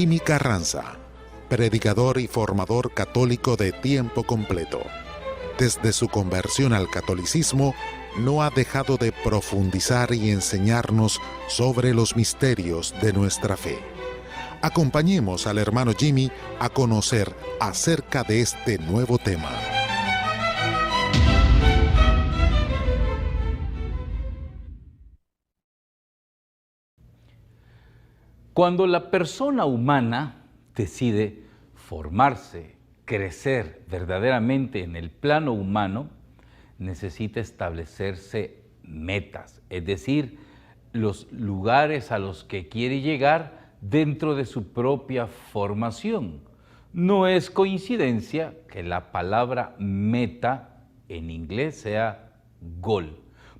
Jimmy Carranza, predicador y formador católico de tiempo completo. Desde su conversión al catolicismo, no ha dejado de profundizar y enseñarnos sobre los misterios de nuestra fe. Acompañemos al hermano Jimmy a conocer acerca de este nuevo tema. Cuando la persona humana decide formarse, crecer verdaderamente en el plano humano, necesita establecerse metas, es decir, los lugares a los que quiere llegar dentro de su propia formación. No es coincidencia que la palabra meta en inglés sea goal,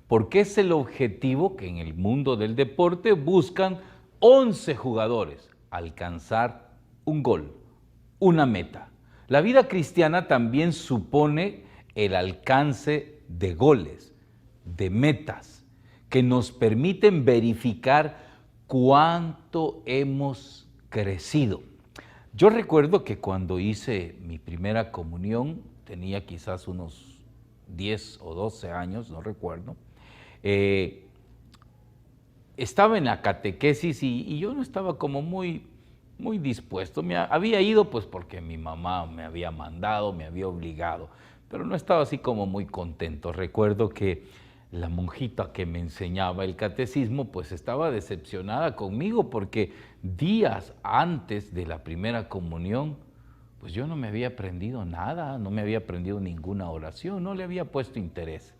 porque es el objetivo que en el mundo del deporte buscan 11 jugadores, alcanzar un gol, una meta. La vida cristiana también supone el alcance de goles, de metas, que nos permiten verificar cuánto hemos crecido. Yo recuerdo que cuando hice mi primera comunión, tenía quizás unos 10 o 12 años, no recuerdo, estaba en la catequesis y yo no estaba como muy dispuesto. Había ido pues porque mi mamá me había mandado, me había obligado, pero no estaba así como muy contento. Recuerdo que la monjita que me enseñaba el catecismo pues estaba decepcionada conmigo porque días antes de la primera comunión pues yo no me había aprendido nada, no me había aprendido ninguna oración, no le había puesto interés.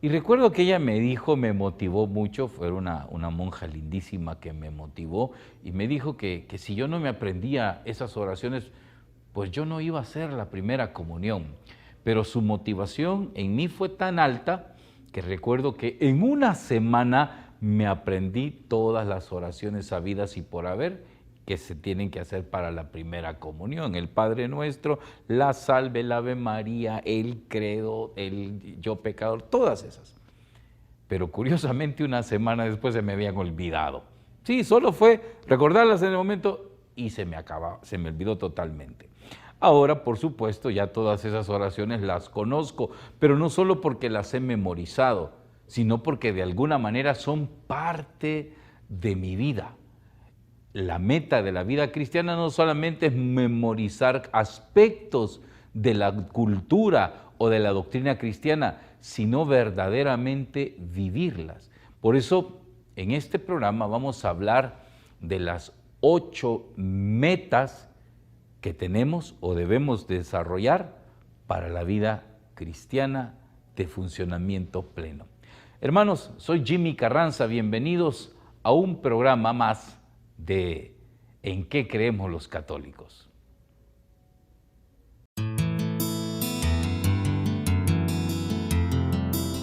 Y recuerdo que ella me dijo, me motivó mucho, fue una monja lindísima que me motivó y me dijo que si yo no me aprendía esas oraciones, pues yo no iba a hacer la primera comunión. Pero su motivación en mí fue tan alta que recuerdo que en una semana me aprendí todas las oraciones habidas y por haber que se tienen que hacer para la primera comunión. El Padre Nuestro, la Salve, el Ave María, el Credo, el Yo Pecador, todas esas. Pero curiosamente una semana después se me habían olvidado. Sí, solo fue recordarlas en el momento y se me olvidó totalmente. Ahora, por supuesto, ya todas esas oraciones las conozco, pero no solo porque las he memorizado, sino porque de alguna manera son parte de mi vida. La meta de la vida cristiana no solamente es memorizar aspectos de la cultura o de la doctrina cristiana, sino verdaderamente vivirlas. Por eso, en este programa vamos a hablar de las 8 metas que tenemos o debemos desarrollar para la vida cristiana de funcionamiento pleno. Hermanos, soy Jimmy Carranza, bienvenidos a un programa más de ¿En qué creemos los católicos?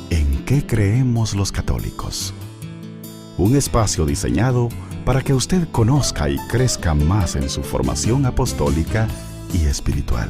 ¿En qué creemos los católicos? Un espacio diseñado para que usted conozca y crezca más en su formación apostólica y espiritual.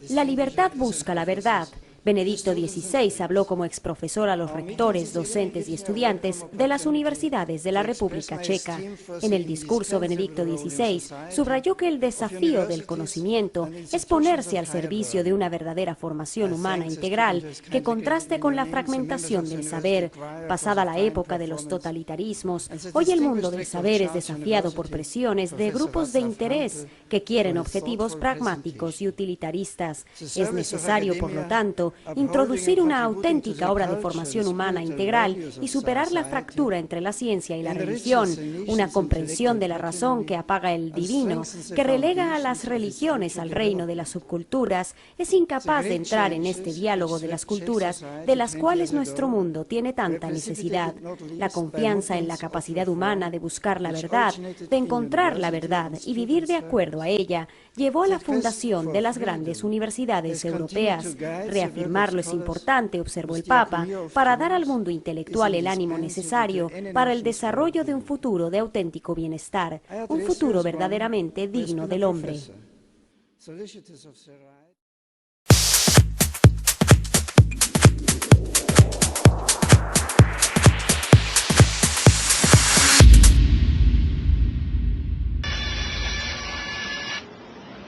La libertad busca la verdad. Benedicto XVI habló como exprofesor a los rectores, docentes y estudiantes de las universidades de la República Checa. En el discurso, Benedicto XVI subrayó que el desafío del conocimiento es ponerse al servicio de una verdadera formación humana integral que contraste con la fragmentación del saber. Pasada la época de los totalitarismos, hoy el mundo del saber es desafiado por presiones de grupos de interés que quieren objetivos pragmáticos y utilitaristas. Es necesario, por lo tanto, introducir una auténtica obra de formación humana integral y superar la fractura entre la ciencia y la religión, una comprensión de la razón que apaga el divino, que relega a las religiones al reino de las subculturas, es incapaz de entrar en este diálogo de las culturas de las cuales nuestro mundo tiene tanta necesidad. La confianza en la capacidad humana de buscar la verdad, de encontrar la verdad y vivir de acuerdo a ella, llevó a la fundación de las grandes universidades europeas, reafirmando Afirmarlo es importante, observó el Papa, para dar al mundo intelectual el ánimo necesario para el desarrollo de un futuro de auténtico bienestar, un futuro verdaderamente digno del hombre.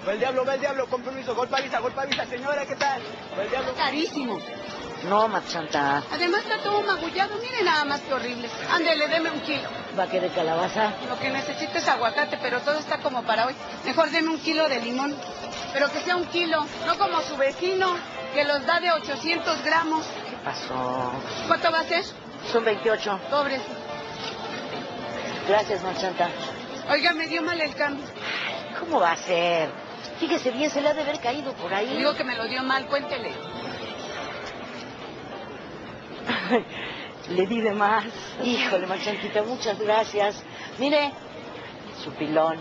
Va el diablo, con permiso, golpe avisa, señora, ¿qué tal? Va el diablo. Carísimo. No, Marchanta. Además está todo magullado, mire nada más que horrible. Ándele, deme 1 kilo. ¿Va a querer calabaza? Lo que necesito es aguacate, pero todo está como para hoy. Mejor deme 1 kilo de limón, pero que sea 1 kilo, no como su vecino, que los da de 800 gramos. ¿Qué pasó? ¿Cuánto va a ser? Son 28. Pobres. Gracias, Marchanta. Oiga, me dio mal el cambio. ¿Cómo va a ser? Fíjese bien, se le ha de haber caído por ahí. Digo que me lo dio mal, cuéntele. Le di de más. Híjole, Marchantita, muchas gracias. Mire, su pilón.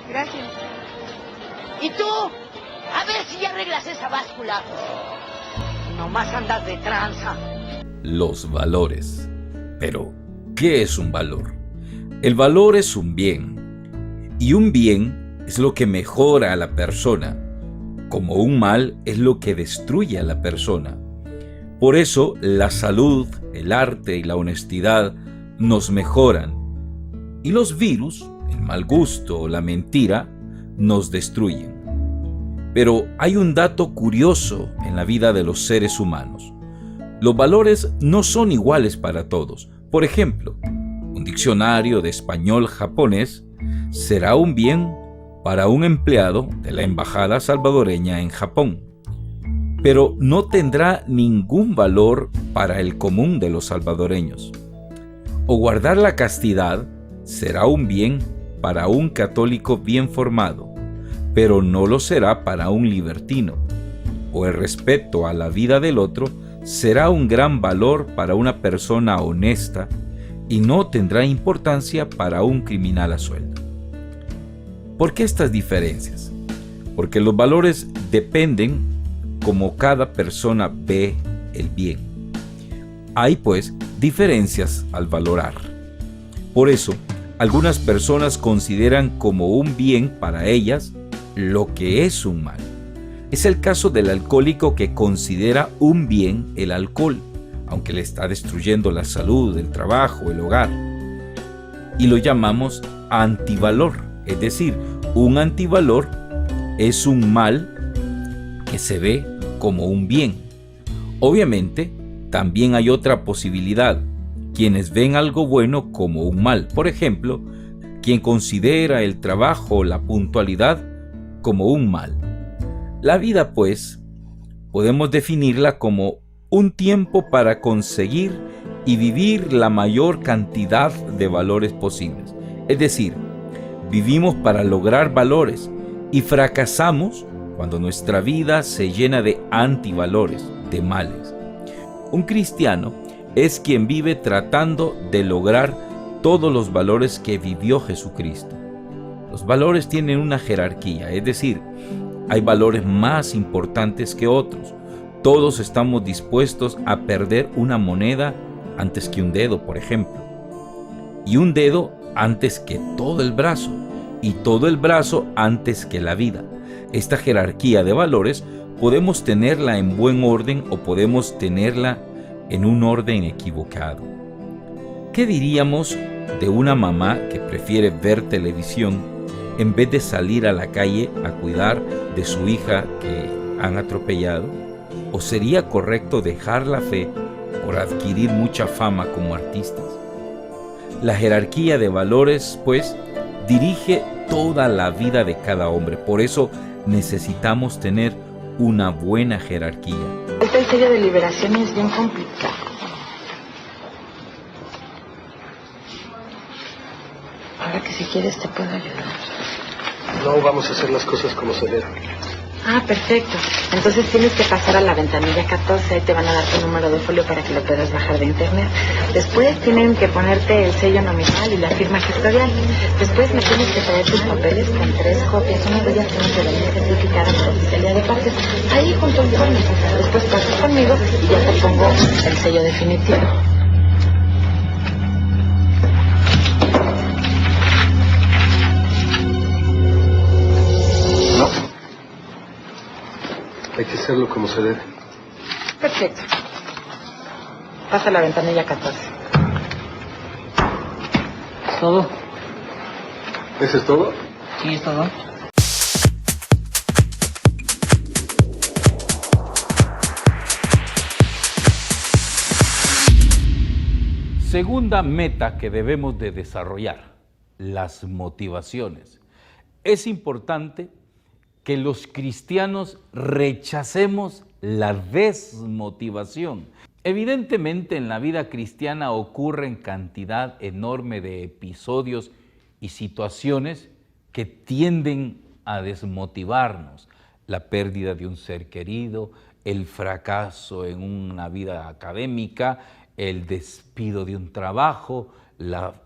Gracias. ¿Y tú? A ver si ya arreglas esa báscula. Nomás andas de tranza. Los valores. Pero, ¿qué es un valor? El valor es un bien. Y un bien es lo que mejora a la persona, como un mal es lo que destruye a la persona. Por eso la salud, el arte y la honestidad nos mejoran, y los virus, el mal gusto o la mentira, nos destruyen. Pero hay un dato curioso en la vida de los seres humanos. Los valores no son iguales para todos. Por ejemplo, un diccionario de español-japonés será un bien para un empleado de la embajada salvadoreña en Japón, pero no tendrá ningún valor para el común de los salvadoreños. O guardar la castidad será un bien para un católico bien formado, pero no lo será para un libertino. O el respeto a la vida del otro será un gran valor para una persona honesta y no tendrá importancia para un criminal a sueldo. ¿Por qué estas diferencias? Porque los valores dependen como cada persona ve el bien. Hay pues diferencias al valorar. Por eso, algunas personas consideran como un bien para ellas lo que es un mal. Es el caso del alcohólico que considera un bien el alcohol, aunque le está destruyendo la salud, el trabajo, el hogar. Y lo llamamos antivalor. Es decir, un antivalor es un mal que se ve como un bien. Obviamente, también hay otra posibilidad, quienes ven algo bueno como un mal. Por ejemplo, quien considera el trabajo o la puntualidad como un mal. La vida, pues, podemos definirla como un tiempo para conseguir y vivir la mayor cantidad de valores posibles. Es decir, vivimos para lograr valores y fracasamos cuando nuestra vida se llena de antivalores, de males. Un cristiano es quien vive tratando de lograr todos los valores que vivió Jesucristo. Los valores tienen una jerarquía, es decir, hay valores más importantes que otros. Todos estamos dispuestos a perder una moneda antes que un dedo, por ejemplo, y un dedo antes que todo el brazo, y todo el brazo antes que la vida. Esta jerarquía de valores podemos tenerla en buen orden o podemos tenerla en un orden equivocado. ¿Qué diríamos de una mamá que prefiere ver televisión en vez de salir a la calle a cuidar de su hija que han atropellado? ¿O sería correcto dejar la fe por adquirir mucha fama como artistas? La jerarquía de valores, pues, dirige toda la vida de cada hombre. Por eso necesitamos tener una buena jerarquía. Esta historia de liberación es bien complicada. Ahora que si quieres te puedo ayudar. No vamos a hacer las cosas como se deben. Ah, perfecto. Entonces tienes que pasar a la ventanilla 14, ahí te van a dar tu número de folio para que lo puedas bajar de internet. Después tienen que ponerte el sello nominal y la firma gestorial. Después me tienes que traer tus papeles con 3 copias. Una de ellas tiene que venir certificada por oficialía de partes. Ahí junto al informe. Después pasas conmigo y ya te pongo el sello definitivo. Hay que hacerlo como se debe. Perfecto. Pasa a la ventanilla 14. ¿Todo? ¿Eso es todo? Sí, es todo. Segunda meta que debemos de desarrollar, las motivaciones. Es importante que los cristianos rechacemos la desmotivación. Evidentemente en la vida cristiana ocurren cantidad enorme de episodios y situaciones que tienden a desmotivarnos. La pérdida de un ser querido, el fracaso en una vida académica, el despido de un trabajo, la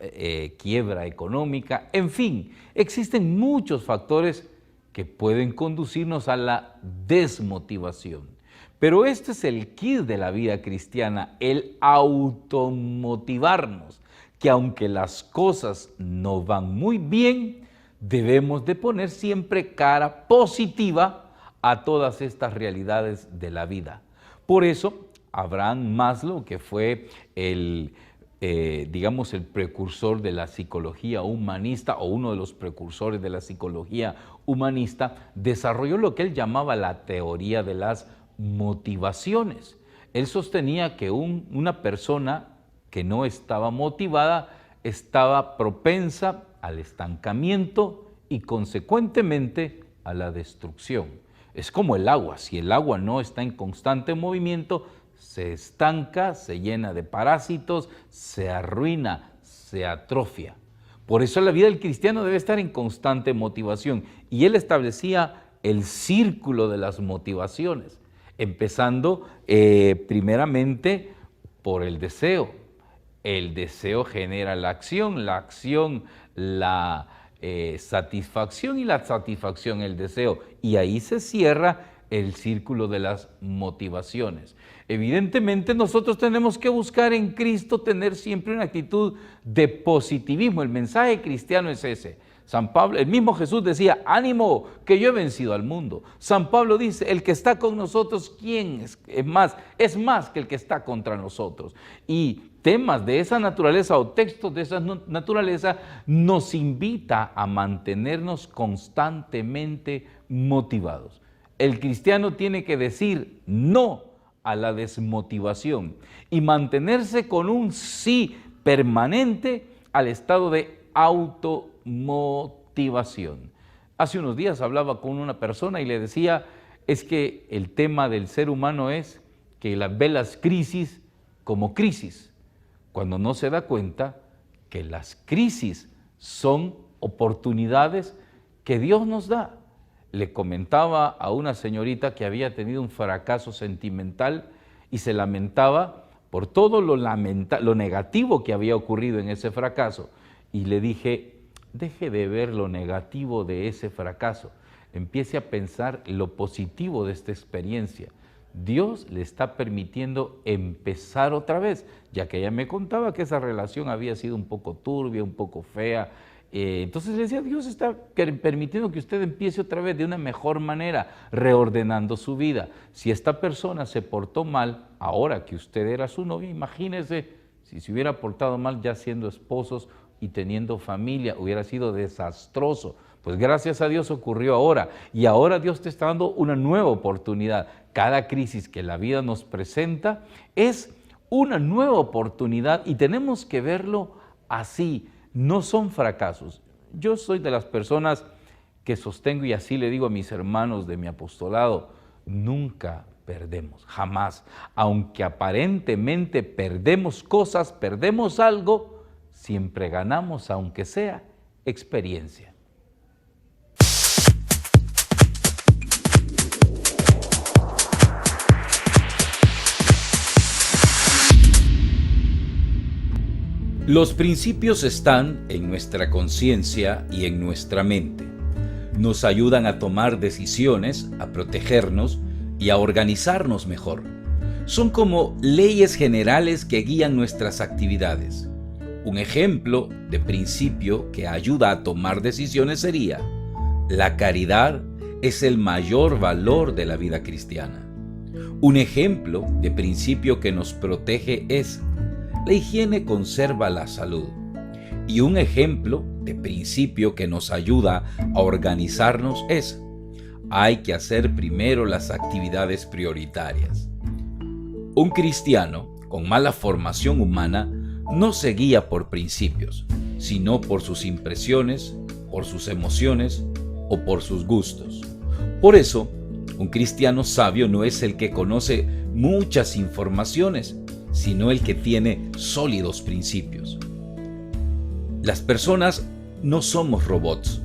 quiebra económica, en fin, existen muchos factores que pueden conducirnos a la desmotivación. Pero este es el kit de la vida cristiana, el automotivarnos, que aunque las cosas no van muy bien, debemos de poner siempre cara positiva a todas estas realidades de la vida. Por eso, Abraham Maslow, que fue el precursor de la psicología humanista o uno de los precursores de la psicología humanista, desarrolló lo que él llamaba la teoría de las motivaciones. Él sostenía que una persona que no estaba motivada estaba propensa al estancamiento y consecuentemente a la destrucción. Es como el agua, si el agua no está en constante movimiento, se estanca, se llena de parásitos, se arruina, se atrofia. Por eso la vida del cristiano debe estar en constante motivación. Y él establecía el círculo de las motivaciones, empezando primeramente por el deseo. El deseo genera la acción la satisfacción y la satisfacción el deseo. Y ahí se cierra el círculo de las motivaciones. Evidentemente nosotros tenemos que buscar en Cristo tener siempre una actitud de positivismo. El mensaje cristiano es ese. San Pablo, el mismo Jesús decía, ánimo, que yo he vencido al mundo. San Pablo dice, el que está con nosotros, ¿quién es? Es más que el que está contra nosotros. Y temas de esa naturaleza o textos de esa naturaleza nos invita a mantenernos constantemente motivados. El cristiano tiene que decir no a la desmotivación y mantenerse con un sí permanente al estado de automotivación. Hace unos días hablaba con una persona y le decía, es que el tema del ser humano es que ve las crisis como crisis, cuando no se da cuenta que las crisis son oportunidades que Dios nos da. Le comentaba a una señorita que había tenido un fracaso sentimental y se lamentaba por todo lo negativo que había ocurrido en ese fracaso. Y le dije, deje de ver lo negativo de ese fracaso, empiece a pensar lo positivo de esta experiencia. Dios le está permitiendo empezar otra vez, ya que ella me contaba que esa relación había sido un poco turbia, un poco fea. Entonces le decía, Dios está permitiendo que usted empiece otra vez de una mejor manera, reordenando su vida. Si esta persona se portó mal, ahora que usted era su novia, imagínese si se hubiera portado mal ya siendo esposos y teniendo familia, hubiera sido desastroso. Pues gracias a Dios ocurrió ahora, y ahora Dios te está dando una nueva oportunidad. Cada crisis que la vida nos presenta es una nueva oportunidad y tenemos que verlo así. No son fracasos. Yo soy de las personas que sostengo, y así le digo a mis hermanos de mi apostolado, nunca perdemos, jamás. Aunque aparentemente perdemos cosas, perdemos algo, siempre ganamos, aunque sea experiencia. Los principios están en nuestra conciencia y en nuestra mente. Nos ayudan a tomar decisiones, a protegernos y a organizarnos mejor. Son como leyes generales que guían nuestras actividades. Un ejemplo de principio que ayuda a tomar decisiones sería: la caridad es el mayor valor de la vida cristiana. Un ejemplo de principio que nos protege es: la higiene conserva la salud. Y un ejemplo de principio que nos ayuda a organizarnos es: hay que hacer primero las actividades prioritarias. Un cristiano con mala formación humana no se guía por principios, sino por sus impresiones, por sus emociones o por sus gustos. Por eso, un cristiano sabio no es el que conoce muchas informaciones, sino el que tiene sólidos principios. Las personas no somos robots,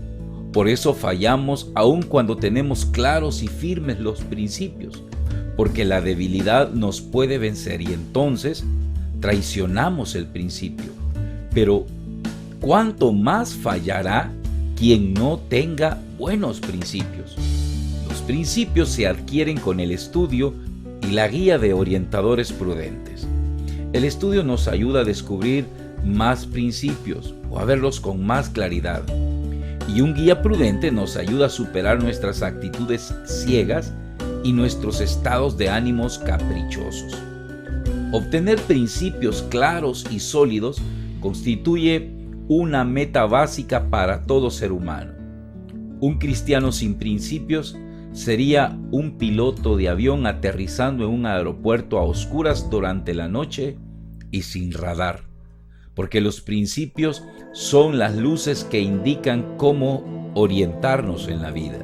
por eso fallamos aun cuando tenemos claros y firmes los principios, porque la debilidad nos puede vencer y entonces traicionamos el principio. Pero ¿cuánto más fallará quien no tenga buenos principios? Los principios se adquieren con el estudio y la guía de orientadores prudentes. El estudio nos ayuda a descubrir más principios o a verlos con más claridad. Y un guía prudente nos ayuda a superar nuestras actitudes ciegas y nuestros estados de ánimos caprichosos. Obtener principios claros y sólidos constituye una meta básica para todo ser humano. Un cristiano sin principios sería un piloto de avión aterrizando en un aeropuerto a oscuras durante la noche y sin radar, porque los principios son las luces que indican cómo orientarnos en la vida.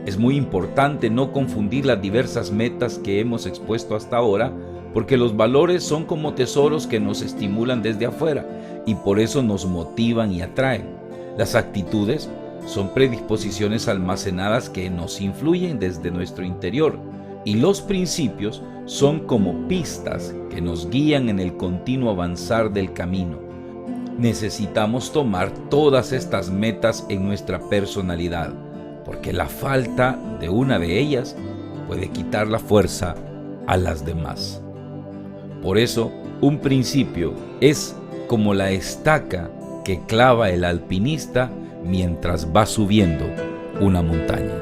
Es muy importante no confundir las diversas metas que hemos expuesto hasta ahora, porque los valores son como tesoros que nos estimulan desde afuera y por eso nos motivan y atraen. Las actitudes son predisposiciones almacenadas que nos influyen desde nuestro interior, y los principios son como pistas que nos guían en el continuo avanzar del camino. Necesitamos tomar todas estas metas en nuestra personalidad, porque la falta de una de ellas puede quitar la fuerza a las demás. Por eso, un principio es como la estaca que clava el alpinista mientras va subiendo una montaña.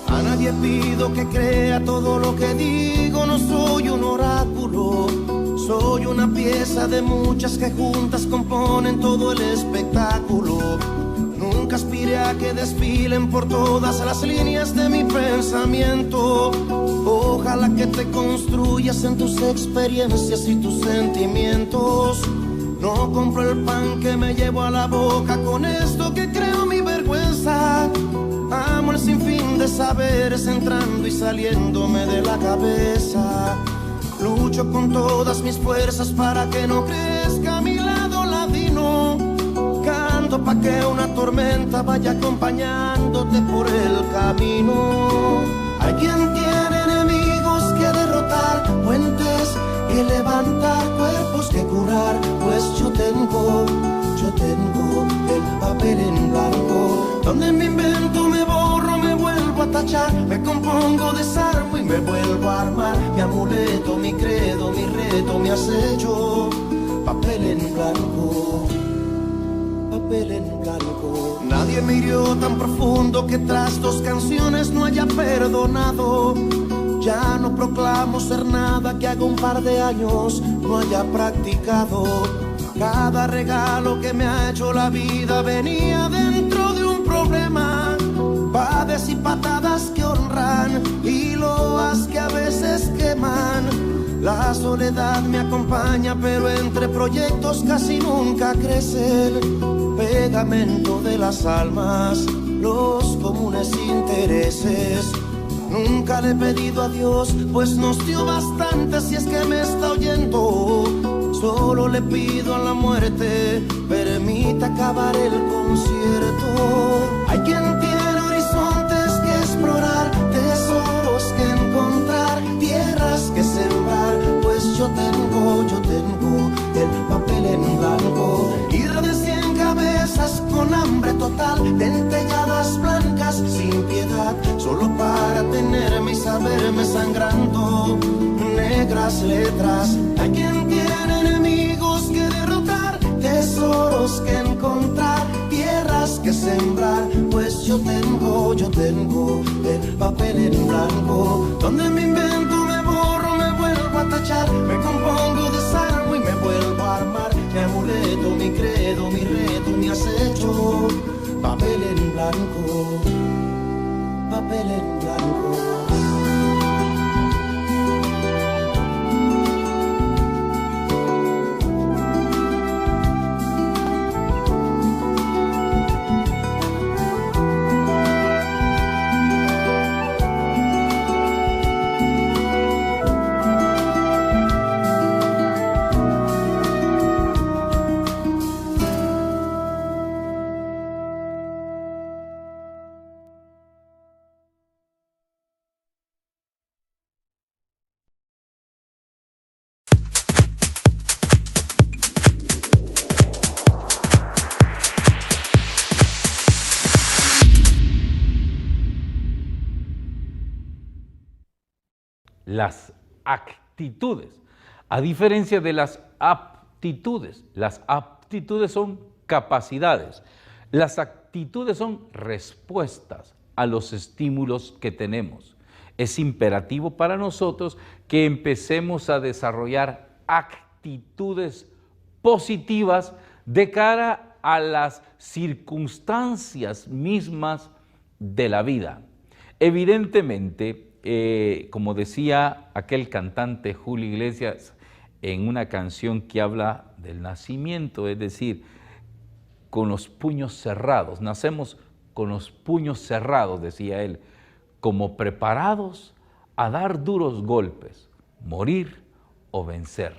A nadie pido que crea todo lo que digo, no soy un oráculo. Soy una pieza de muchas que juntas componen todo el espectáculo. Nunca aspiré a que desfilen por todas las líneas de mi pensamiento. Ojalá que te construyas en tus experiencias y tus sentimientos. No compro el pan que me llevo a la boca, con esto que creo mi vergüenza. Amo el sinfín de saberes entrando y saliéndome de la cabeza. Lucho con todas mis fuerzas para que no crezca a mi lado ladino. Canto pa' que una tormenta vaya acompañándote por el camino. Hay quien tiene enemigos que derrotar, puentes que levantar, cuerpos que curar. Pues yo tengo el papel en blanco, donde me invento, me borro, me vuelvo a tachar, me compongo, desarmo y me vuelvo a armar. Mi amuleto, mi credo, mi reto, mi acecho, papel en blanco, papel en blanco. Nadie me hirió tan profundo que tras 2 canciones no haya perdonado. Ya no proclamo ser nada que haga un par de años no haya practicado. Cada regalo que me ha hecho la vida venía dentro de un problema. Pades y patadas que honran y loas que a veces queman. La soledad me acompaña, pero entre proyectos casi nunca crece el pegamento de las almas, los comunes intereses. Nunca le he pedido a Dios, pues nos dio bastante si es que me está oyendo. Solo le pido a la muerte, permita acabar el concierto. Hay quien tiene horizontes que explorar, tesoros que encontrar, tierras que sembrar, pues yo tengo el papel en blanco. Ir de 100 cabezas con hambre total, dentelladas blancas sin piedad, solo para tenerme y saberme sangrando. Negras letras, hay quien tiene enemigos que derrotar, tesoros que encontrar, tierras que sembrar, pues yo tengo el papel en blanco. Donde me invento, me borro, me vuelvo a tachar, me compongo, desarmo y me vuelvo a armar. Mi amuleto, mi credo, mi reto, mi acecho, papel en blanco, papel en blanco. Las actitudes, a diferencia de las aptitudes son capacidades, las actitudes son respuestas a los estímulos que tenemos. Es imperativo para nosotros que empecemos a desarrollar actitudes positivas de cara a las circunstancias mismas de la vida. Evidentemente, como decía aquel cantante Julio Iglesias en una canción que habla del nacimiento, es decir, con los puños cerrados, nacemos con los puños cerrados, decía él, como preparados a dar duros golpes, morir o vencer.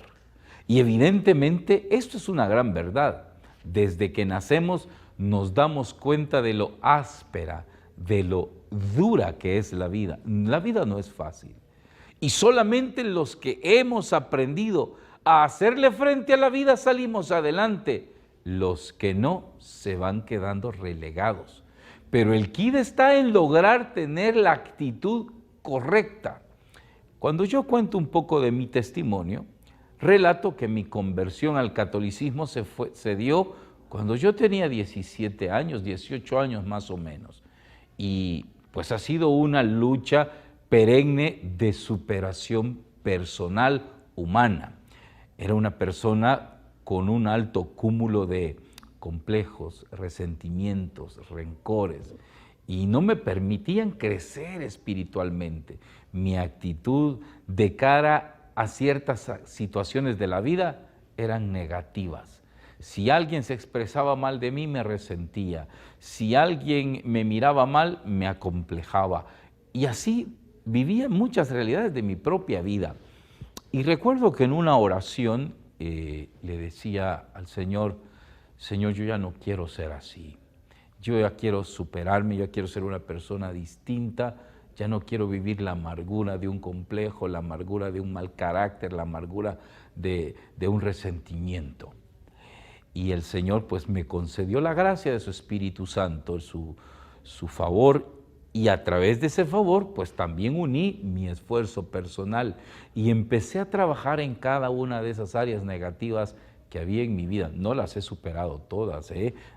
Y evidentemente esto es una gran verdad. Desde que nacemos nos damos cuenta de lo áspera, de lo dura que es la vida. La vida no es fácil. Y solamente los que hemos aprendido a hacerle frente a la vida salimos adelante. Los que no se van quedando relegados. Pero el quid está en lograr tener la actitud correcta. Cuando yo cuento un poco de mi testimonio, relato que mi conversión al catolicismo se dio cuando yo tenía 17 años, 18 años más o menos. Y pues ha sido una lucha perenne de superación personal humana. Era una persona con un alto cúmulo de complejos, resentimientos, rencores, y no me permitían crecer espiritualmente. Mi actitud de cara a ciertas situaciones de la vida eran negativas. Si alguien se expresaba mal de mí, me resentía. Si alguien me miraba mal, me acomplejaba. Y así vivía muchas realidades de mi propia vida. Y recuerdo que en una oración le decía al Señor, Señor, yo ya no quiero ser así. Yo ya quiero superarme, yo quiero ser una persona distinta. Ya no quiero vivir la amargura de un complejo, la amargura de un mal carácter, la amargura de un resentimiento. Y el Señor pues me concedió la gracia de su Espíritu Santo, su favor, y a través de ese favor pues también uní mi esfuerzo personal y empecé a trabajar en cada una de esas áreas negativas que había en mi vida. No las he superado todas,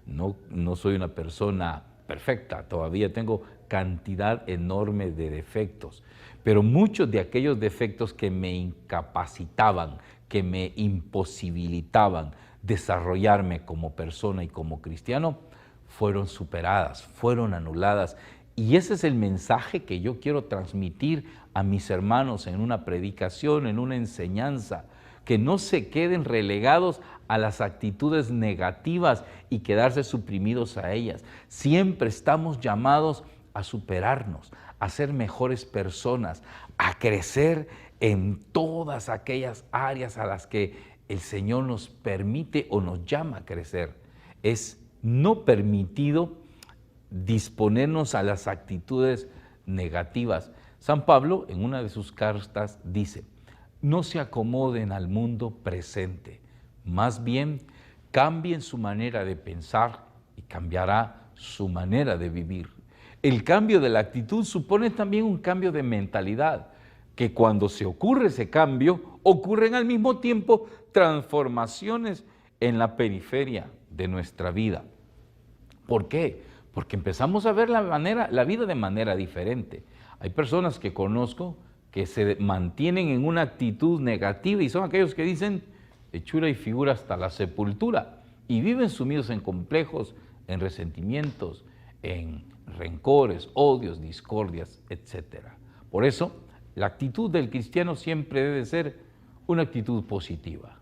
no soy una persona perfecta, todavía tengo cantidad enorme de defectos, pero muchos de aquellos defectos que me incapacitaban, que me imposibilitaban desarrollarme como persona y como cristiano, fueron superadas, fueron anuladas. Y ese es el mensaje que yo quiero transmitir a mis hermanos en una predicación, en una enseñanza, que no se queden relegados a las actitudes negativas y quedarse suprimidos a ellas. Siempre estamos llamados a superarnos, a ser mejores personas, a crecer en todas aquellas áreas a las que el Señor nos permite o nos llama a crecer. Es no permitido disponernos a las actitudes negativas. San Pablo, en una de sus cartas, dice: no se acomoden al mundo presente, más bien cambien su manera de pensar y cambiará su manera de vivir. El cambio de la actitud supone también un cambio de mentalidad, que cuando se ocurre ese cambio, ocurren al mismo tiempo transformaciones en la periferia de nuestra vida. ¿Por qué? Porque empezamos a ver la vida de manera diferente. Hay personas que conozco que se mantienen en una actitud negativa y son aquellos que dicen hechura y figura hasta la sepultura y viven sumidos en complejos, en resentimientos, en rencores, odios, discordias, etc. Por eso, la actitud del cristiano siempre debe ser una actitud positiva.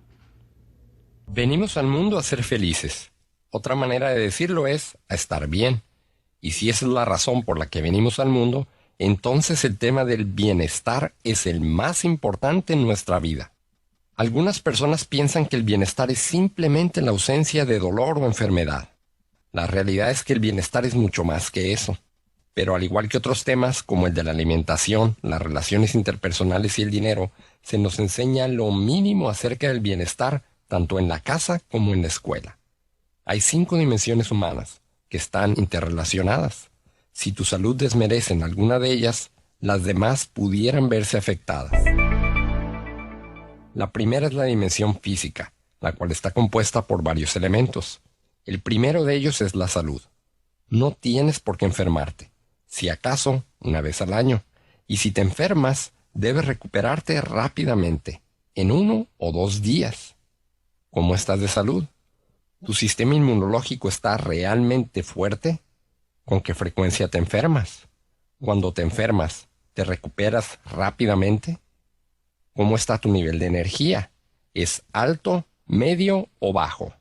Venimos al mundo a ser felices. Otra manera de decirlo es a estar bien. Y si esa es la razón por la que venimos al mundo, entonces el tema del bienestar es el más importante en nuestra vida. Algunas personas piensan que el bienestar es simplemente la ausencia de dolor o enfermedad. La realidad es que el bienestar es mucho más que eso. Pero al igual que otros temas como el de la alimentación, las relaciones interpersonales y el dinero, se nos enseña lo mínimo acerca del bienestar tanto en la casa como en la escuela. Hay 5 dimensiones humanas que están interrelacionadas. Si tu salud desmerece en alguna de ellas, las demás pudieran verse afectadas. La primera es la dimensión física, la cual está compuesta por varios elementos. El primero de ellos es la salud. No tienes por qué enfermarte, si acaso una vez al año, y si te enfermas, debes recuperarte rápidamente, en 1 o 2 días. ¿Cómo estás de salud? ¿Tu sistema inmunológico está realmente fuerte? ¿Con qué frecuencia te enfermas? Cuando te enfermas, ¿te recuperas rápidamente? ¿Cómo está tu nivel de energía? ¿Es alto, medio o bajo?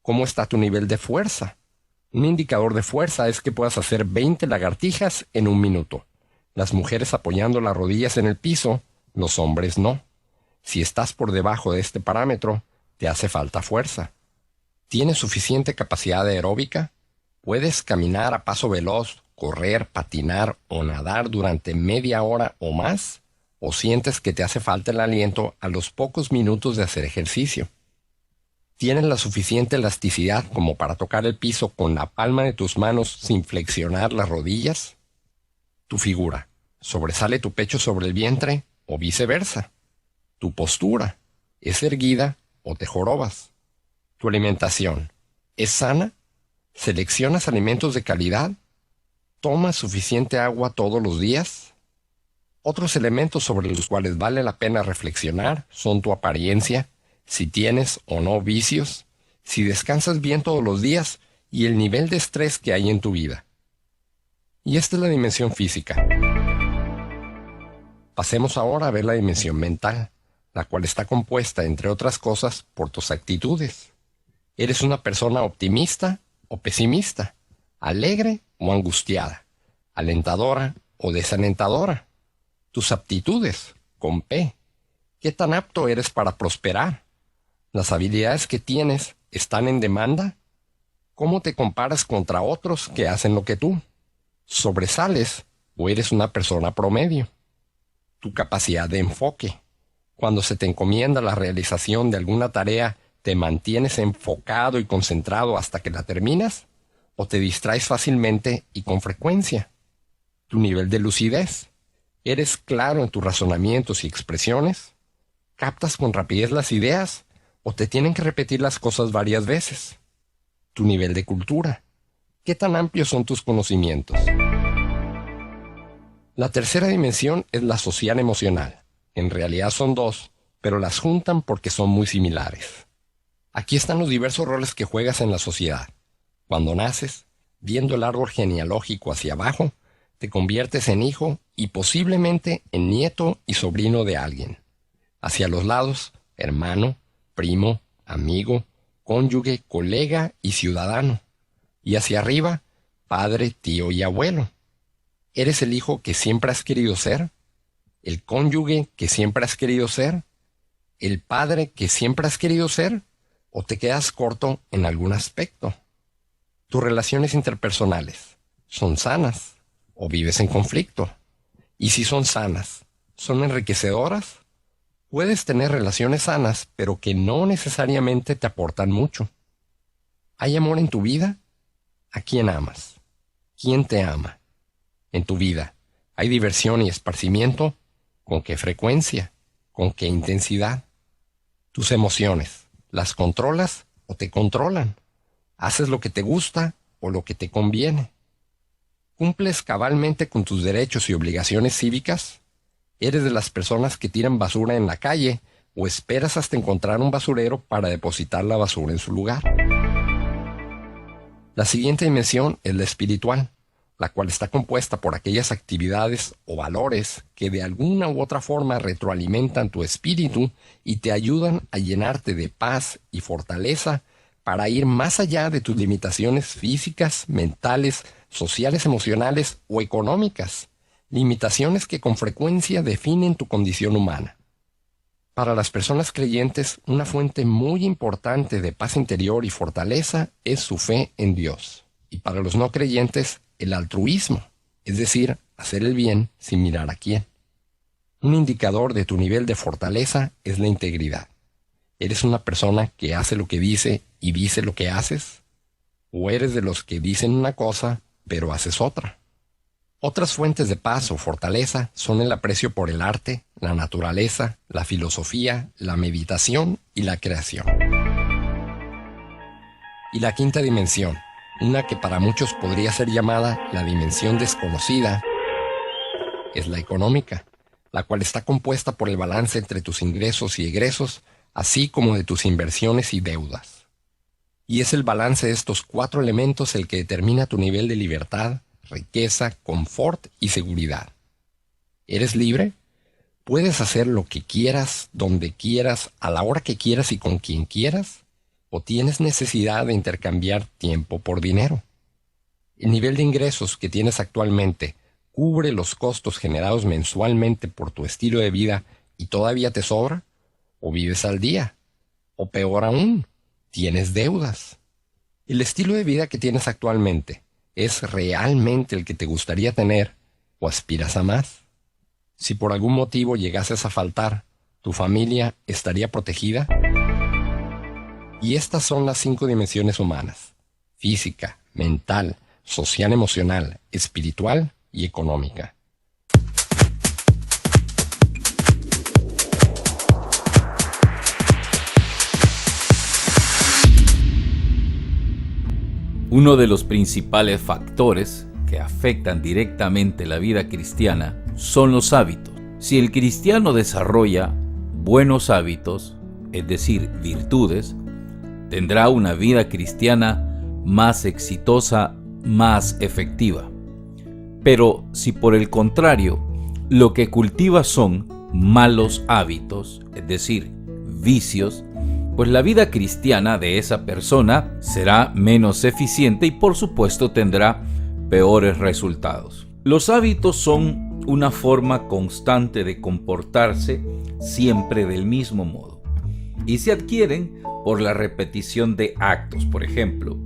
¿Cómo está tu nivel de fuerza? Un indicador de fuerza es que puedas hacer 20 lagartijas en 1 minuto. Las mujeres apoyando las rodillas en el piso, los hombres no. Si estás por debajo de este parámetro, te hace falta fuerza. ¿Tienes suficiente capacidad aeróbica? ¿Puedes caminar a paso veloz, correr, patinar o nadar durante media hora o más? ¿O sientes que te hace falta el aliento a los pocos minutos de hacer ejercicio? ¿Tienes la suficiente elasticidad como para tocar el piso con la palma de tus manos sin flexionar las rodillas? Tu figura. ¿Sobresale tu pecho sobre el vientre o viceversa? Tu postura. ¿Es erguida o te jorobas? Tu alimentación. ¿Es sana? ¿Seleccionas alimentos de calidad? ¿Tomas suficiente agua todos los días? Otros elementos sobre los cuales vale la pena reflexionar son tu apariencia, si tienes o no vicios, si descansas bien todos los días y el nivel de estrés que hay en tu vida. Y esta es la dimensión física. Pasemos ahora a ver la dimensión mental, la cual está compuesta, entre otras cosas, por tus actitudes. ¿Eres una persona optimista o pesimista? ¿Alegre o angustiada? ¿Alentadora o desalentadora? Tus aptitudes, con P. ¿Qué tan apto eres para prosperar? ¿Las habilidades que tienes están en demanda? ¿Cómo te comparas contra otros que hacen lo que tú? ¿Sobresales o eres una persona promedio? Tu capacidad de enfoque. Cuando se te encomienda la realización de alguna tarea, ¿te mantienes enfocado y concentrado hasta que la terminas? ¿O te distraes fácilmente y con frecuencia? Tu nivel de lucidez. ¿Eres claro en tus razonamientos y expresiones? ¿Captas con rapidez las ideas? ¿O te tienen que repetir las cosas varias veces? Tu nivel de cultura. ¿Qué tan amplios son tus conocimientos? La tercera dimensión es la social emocional. En realidad son 2, pero las juntan porque son muy similares. Aquí están los diversos roles que juegas en la sociedad. Cuando naces, viendo el árbol genealógico hacia abajo, te conviertes en hijo y posiblemente en nieto y sobrino de alguien. Hacia los lados, hermano, primo, amigo, cónyuge, colega y ciudadano. Y hacia arriba, padre, tío y abuelo. ¿Eres el hijo que siempre has querido ser? ¿El cónyuge que siempre has querido ser? ¿El padre que siempre has querido ser? ¿O te quedas corto en algún aspecto? ¿Tus relaciones interpersonales son sanas o vives en conflicto? Y si son sanas, ¿son enriquecedoras? Puedes tener relaciones sanas, pero que no necesariamente te aportan mucho. ¿Hay amor en tu vida? ¿A quién amas? ¿Quién te ama? En tu vida, ¿hay diversión y esparcimiento? ¿Con qué frecuencia? ¿Con qué intensidad? Tus emociones, ¿las controlas o te controlan? ¿Haces lo que te gusta o lo que te conviene? ¿Cumples cabalmente con tus derechos y obligaciones cívicas? ¿Eres de las personas que tiran basura en la calle o esperas hasta encontrar un basurero para depositar la basura en su lugar? La siguiente dimensión es la espiritual, la cual está compuesta por aquellas actividades o valores que de alguna u otra forma retroalimentan tu espíritu y te ayudan a llenarte de paz y fortaleza para ir más allá de tus limitaciones físicas, mentales, sociales, emocionales o económicas, limitaciones que con frecuencia definen tu condición humana. Para las personas creyentes, una fuente muy importante de paz interior y fortaleza es su fe en Dios. Y para los no creyentes, el altruismo, es decir, hacer el bien sin mirar a quién. Un indicador de tu nivel de fortaleza es la integridad. ¿Eres una persona que hace lo que dice y dice lo que haces? ¿O eres de los que dicen una cosa, pero haces otra? Otras fuentes de paz o fortaleza son el aprecio por el arte, la naturaleza, la filosofía, la meditación y la creación. Y la quinta dimensión, una que para muchos podría ser llamada la dimensión desconocida, es la económica, la cual está compuesta por el balance entre tus ingresos y egresos, así como de tus inversiones y deudas. Y es el balance de estos 4 elementos el que determina tu nivel de libertad, riqueza, confort y seguridad. ¿Eres libre? ¿Puedes hacer lo que quieras, donde quieras, a la hora que quieras y con quien quieras? ¿O tienes necesidad de intercambiar tiempo por dinero? ¿El nivel de ingresos que tienes actualmente cubre los costos generados mensualmente por tu estilo de vida y todavía te sobra? ¿O vives al día? ¿O peor aún, tienes deudas? ¿El estilo de vida que tienes actualmente es realmente el que te gustaría tener o aspiras a más? Si por algún motivo llegases a faltar, ¿tu familia estaría protegida? Y estas son las 5 dimensiones humanas: física, mental, social, emocional, espiritual y económica. Uno de los principales factores que afectan directamente la vida cristiana son los hábitos. Si el cristiano desarrolla buenos hábitos, es decir, virtudes, tendrá una vida cristiana más exitosa, más efectiva. Pero si por el contrario, lo que cultiva son malos hábitos, es decir, vicios, pues la vida cristiana de esa persona será menos eficiente y por supuesto tendrá peores resultados. Los hábitos son una forma constante de comportarse siempre del mismo modo y se adquieren por la repetición de actos. Por ejemplo,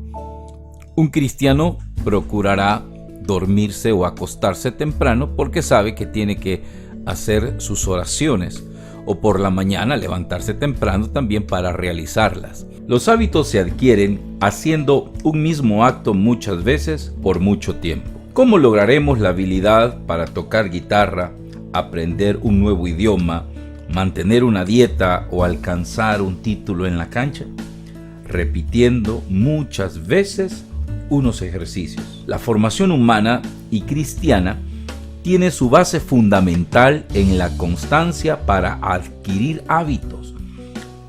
un cristiano procurará dormirse o acostarse temprano porque sabe que tiene que hacer sus oraciones, o por la mañana levantarse temprano también para realizarlas. Los hábitos se adquieren haciendo un mismo acto muchas veces por mucho tiempo. ¿Cómo lograremos la habilidad para tocar guitarra, aprender un nuevo idioma, mantener una dieta o alcanzar un título en la cancha? Repitiendo muchas veces unos ejercicios. La formación humana y cristiana tiene su base fundamental en la constancia para adquirir hábitos.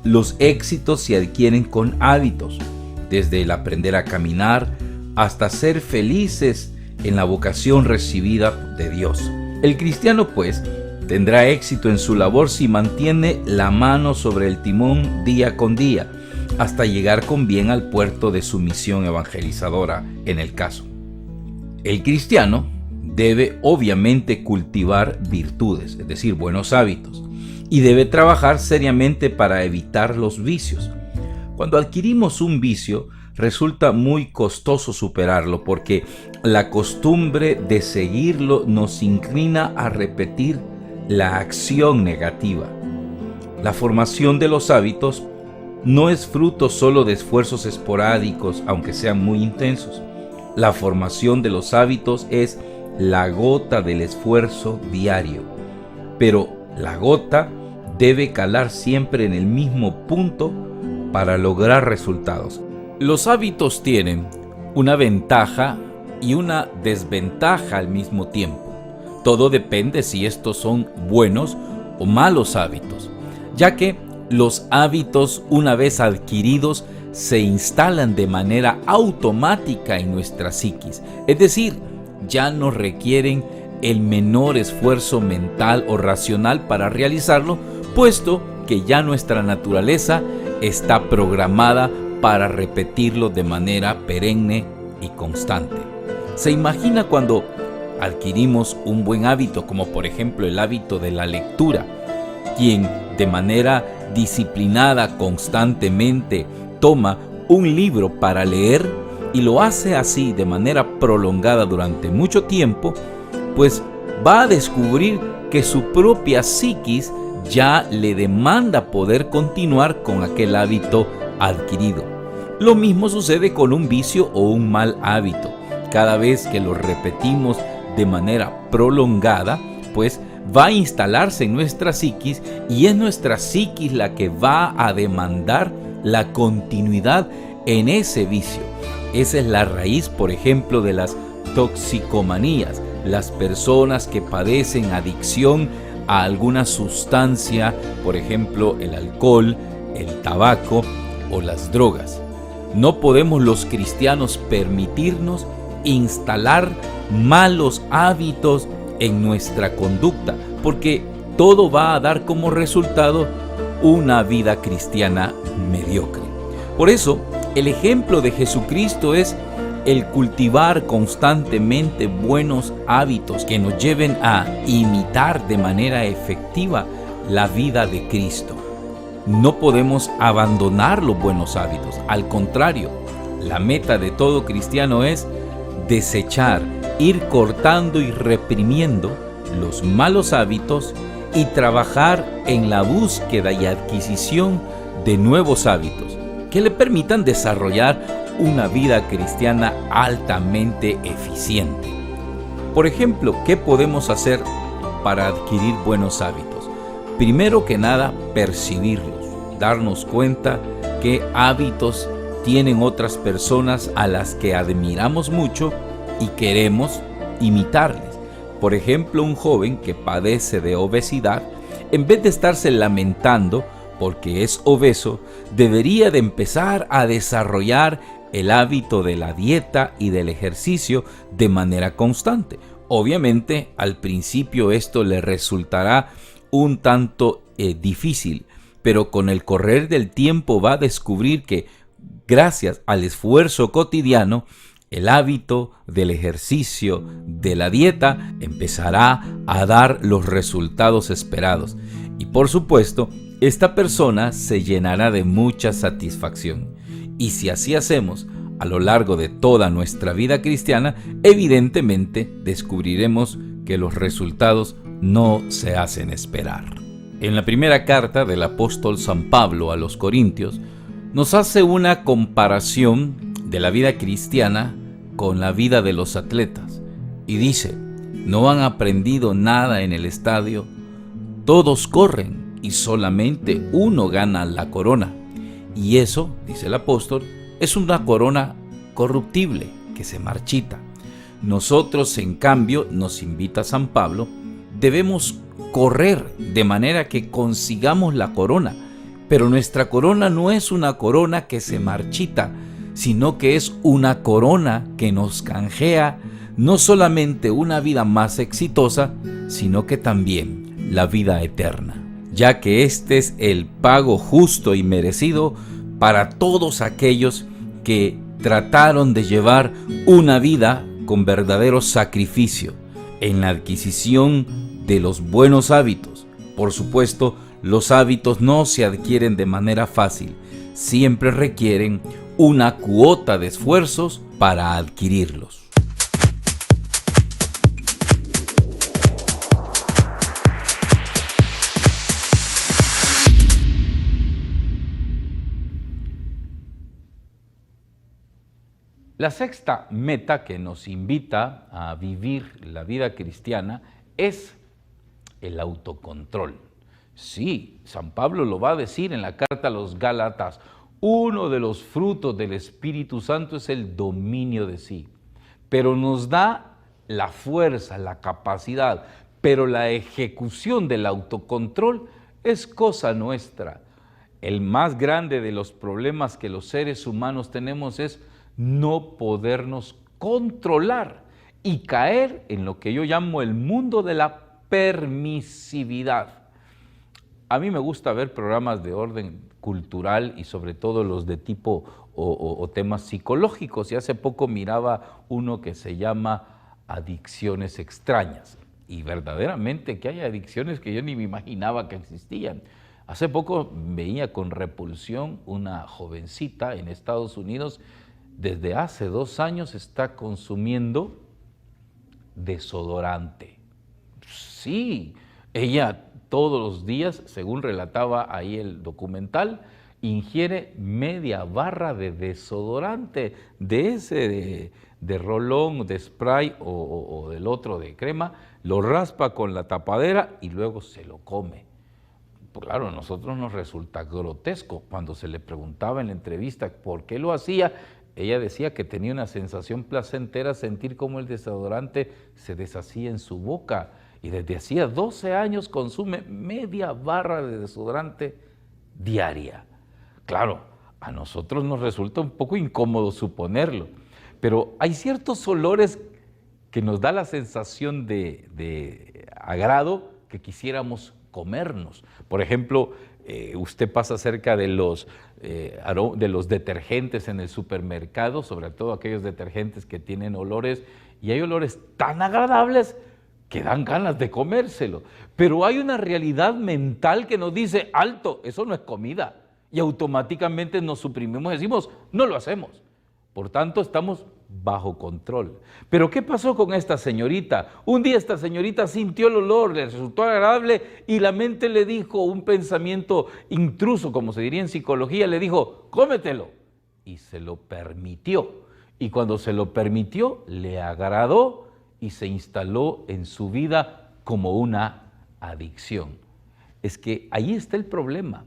Los éxitos se adquieren con hábitos, desde el aprender a caminar hasta ser felices en la vocación recibida de Dios. El cristiano, pues, tendrá éxito en su labor si mantiene la mano sobre el timón día con día, hasta llegar con bien al puerto de su misión evangelizadora en el caso. El cristiano debe obviamente cultivar virtudes, es decir, buenos hábitos, y debe trabajar seriamente para evitar los vicios. Cuando adquirimos un vicio, resulta muy costoso superarlo porque la costumbre de seguirlo nos inclina a repetir la acción negativa. La formación de los hábitos no es fruto solo de esfuerzos esporádicos, aunque sean muy intensos. La formación de los hábitos es la gota del esfuerzo diario, pero la gota debe calar siempre en el mismo punto para lograr resultados. Los hábitos tienen una ventaja y una desventaja al mismo tiempo. Todo depende si estos son buenos o malos hábitos, ya que los hábitos, una vez adquiridos, se instalan de manera automática en nuestra psiquis, es decir, ya no requieren el menor esfuerzo mental o racional para realizarlo, puesto que ya nuestra naturaleza está programada para repetirlo de manera perenne y constante. ¿Se imagina cuando adquirimos un buen hábito, como por ejemplo el hábito de la lectura? Quien de manera disciplinada constantemente toma un libro para leer y lo hace así de manera prolongada durante mucho tiempo, pues va a descubrir que su propia psiquis ya le demanda poder continuar con aquel hábito adquirido. Lo mismo sucede con un vicio o un mal hábito. Cada vez que lo repetimos de manera prolongada, pues va a instalarse en nuestra psiquis y es nuestra psiquis la que va a demandar la continuidad en ese vicio. Esa es la raíz, por ejemplo, de las toxicomanías, las personas que padecen adicción a alguna sustancia, por ejemplo, el alcohol, el tabaco o las drogas. No podemos los cristianos permitirnos instalar malos hábitos en nuestra conducta, porque todo va a dar como resultado una vida cristiana mediocre. Por eso, el ejemplo de Jesucristo es el cultivar constantemente buenos hábitos que nos lleven a imitar de manera efectiva la vida de Cristo. No podemos abandonar los buenos hábitos. Al contrario, la meta de todo cristiano es desechar, ir cortando y reprimiendo los malos hábitos y trabajar en la búsqueda y adquisición de nuevos hábitos que le permitan desarrollar una vida cristiana altamente eficiente. Por ejemplo, ¿qué podemos hacer para adquirir buenos hábitos? Primero que nada, percibirlos, darnos cuenta qué hábitos tienen otras personas a las que admiramos mucho y queremos imitarles. Por ejemplo, un joven que padece de obesidad, en vez de estarse lamentando porque es obeso, debería de empezar a desarrollar el hábito de la dieta y del ejercicio de manera constante. Obviamente, al principio esto le resultará un tanto difícil, pero con el correr del tiempo va a descubrir que, gracias al esfuerzo cotidiano, el hábito del ejercicio, de la dieta, empezará a dar los resultados esperados. Y por supuesto, esta persona se llenará de mucha satisfacción. Y si así hacemos a lo largo de toda nuestra vida cristiana, evidentemente descubriremos que los resultados no se hacen esperar. En la primera carta del apóstol San Pablo a los Corintios, nos hace una comparación de la vida cristiana con la vida de los atletas. Y dice, ¿no han aprendido nada en el estadio? Todos corren y solamente uno gana la corona. Y eso, dice el apóstol, es una corona corruptible que se marchita. Nosotros, en cambio, nos invita San Pablo, debemos correr de manera que consigamos la corona. Pero nuestra corona no es una corona que se marchita, sino que es una corona que nos canjea no solamente una vida más exitosa, sino que también la vida eterna, ya que este es el pago justo y merecido para todos aquellos que trataron de llevar una vida con verdadero sacrificio, en la adquisición de los buenos hábitos. Por supuesto, los hábitos no se adquieren de manera fácil, siempre requieren una cuota de esfuerzos para adquirirlos. La sexta meta que nos invita a vivir la vida cristiana es el autocontrol. Sí, San Pablo lo va a decir en la carta a los Gálatas. Uno de los frutos del Espíritu Santo es el dominio de sí, pero nos da la fuerza, la capacidad, pero la ejecución del autocontrol es cosa nuestra. El más grande de los problemas que los seres humanos tenemos es no podernos controlar y caer en lo que yo llamo el mundo de la permisividad. A mí me gusta ver programas de orden cultural y sobre todo los de tipo o temas psicológicos, y hace poco miraba uno que se llama Adicciones Extrañas, y verdaderamente que hay adicciones que yo ni me imaginaba que existían. Hace poco veía con repulsión una jovencita en Estados Unidos. Desde hace 2 años está consumiendo desodorante. Sí, ella todos los días, según relataba ahí el documental, ingiere media barra de desodorante, de ese de rolón, de spray o del otro de crema, lo raspa con la tapadera y luego se lo come. Pues claro, a nosotros nos resulta grotesco. Cuando se le preguntaba en la entrevista por qué lo hacía, ella decía que tenía una sensación placentera sentir cómo el desodorante se deshacía en su boca, y desde hacía 12 años consume media barra de desodorante diaria. Claro, a nosotros nos resulta un poco incómodo suponerlo, pero hay ciertos olores que nos da la sensación de agrado que quisiéramos comernos. Por ejemplo, usted pasa cerca de los detergentes en el supermercado, sobre todo aquellos detergentes que tienen olores, y hay olores tan agradables que dan ganas de comérselo. Pero hay una realidad mental que nos dice, alto, eso no es comida, y automáticamente nos suprimimos y decimos, no lo hacemos. Por tanto, estamos bajo control. Pero ¿qué pasó con esta señorita? Un día esta señorita sintió el olor, le resultó agradable y la mente le dijo, un pensamiento intruso, como se diría en psicología, le dijo, cómetelo. Y se lo permitió. Y cuando se lo permitió, le agradó y se instaló en su vida como una adicción. Es que ahí está el problema,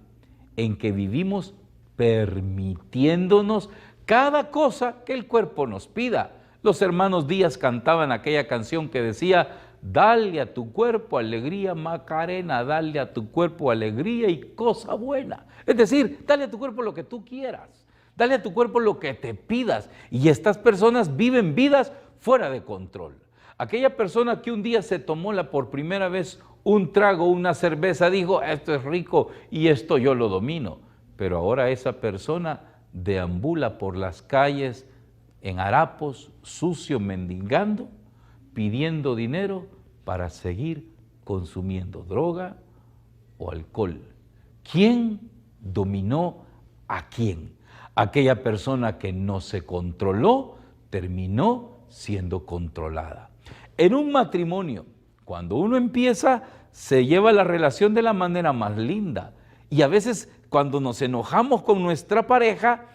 en que vivimos permitiéndonos cada cosa que el cuerpo nos pida. Los hermanos Díaz cantaban aquella canción que decía, dale a tu cuerpo alegría, Macarena, dale a tu cuerpo alegría y cosa buena. Es decir, dale a tu cuerpo lo que tú quieras, dale a tu cuerpo lo que te pidas. Y estas personas viven vidas fuera de control. Aquella persona que un día se tomó por primera vez un trago, una cerveza, dijo, esto es rico y esto yo lo domino. Pero ahora esa persona deambula por las calles en harapos, sucio, mendigando, pidiendo dinero para seguir consumiendo droga o alcohol. ¿Quién dominó a quién? Aquella persona que no se controló terminó siendo controlada. En un matrimonio, cuando uno empieza, se lleva la relación de la manera más linda, y a veces cuando nos enojamos con nuestra pareja,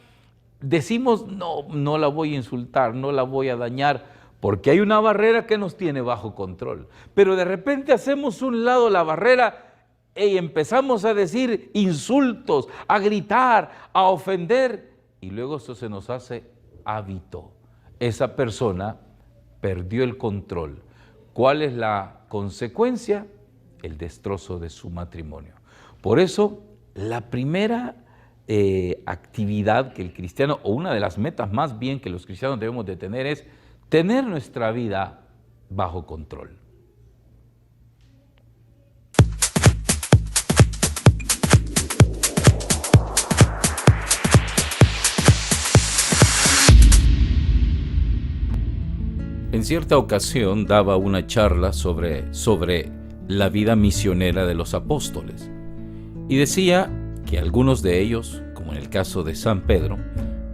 decimos, no la voy a insultar, no la voy a dañar, porque hay una barrera que nos tiene bajo control. Pero de repente hacemos un lado la barrera y empezamos a decir insultos, a gritar, a ofender, y luego eso se nos hace hábito. Esa persona perdió el control. ¿Cuál es la consecuencia? El destrozo de su matrimonio. Por eso, la primera actividad que el cristiano, o una de las metas más bien que los cristianos debemos de tener, es tener nuestra vida bajo control. En cierta ocasión daba una charla sobre la vida misionera de los apóstoles y decía que algunos de ellos, como en el caso de San Pedro,